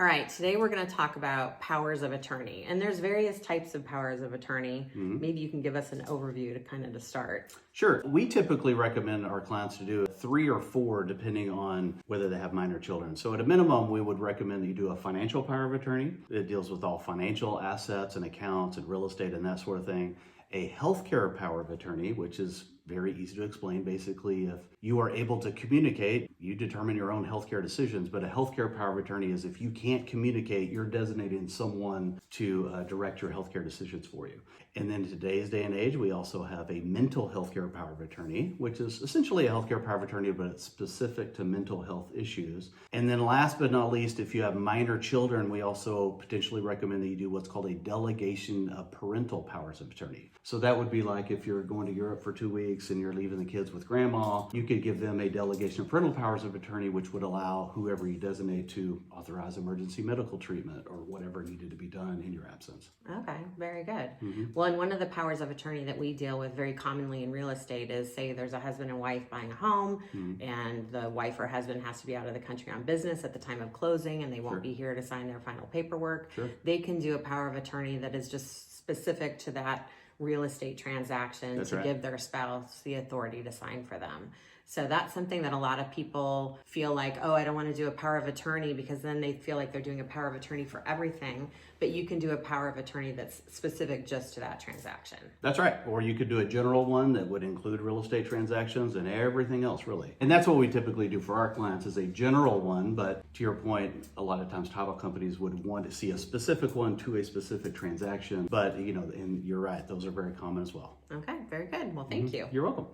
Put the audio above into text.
All right, today we're going to talk about powers of attorney. And there's various types of powers of attorney. Maybe you can give us an overview to kind of start. Sure. We typically recommend our clients to do 3 or 4 depending on whether they have minor children. So at a minimum, we would recommend that you do a financial power of attorney. It deals with all financial assets and accounts and real estate and that sort of thing. A healthcare power of attorney, which is very easy to explain. Basically, if you are able to communicate, you determine your own healthcare decisions. But a healthcare power of attorney is if you can't communicate, you're designating someone to direct your healthcare decisions for you. And then in today's day and age, we also have a mental healthcare power of attorney, which is essentially a healthcare power of attorney, but it's specific to mental health issues. And then last but not least, if you have minor children, we also potentially recommend that you do what's called a delegation of parental powers of attorney. So that would be like if you're going to Europe for 2 weeks and you're leaving the kids with grandma, you could give them a delegation of parental powers of attorney, which would allow whoever you designate to authorize emergency medical treatment or whatever needed to be done in your absence. Okay, very good. Well, and one of the powers of attorney that we deal with very commonly in real estate is, say there's a husband and wife buying a home and the wife or husband has to be out of the country on business at the time of closing and they won't be here to sign their final paperwork. They can do a power of attorney that is just specific to that real estate transaction to give their spouse the authority to sign for them. So that's something that a lot of people feel like, oh, I don't want to do a power of attorney because then they feel like they're doing a power of attorney for everything. But you can do a power of attorney that's specific just to that transaction. That's right. Or you could do a general one that would include real estate transactions and everything else, really. And that's what we typically do for our clients is a general one. But to your point, a lot of times title companies would want to see a specific one to a specific transaction. But, and you're right, those are very common as well. Okay, very good. Well, thank you. You're welcome.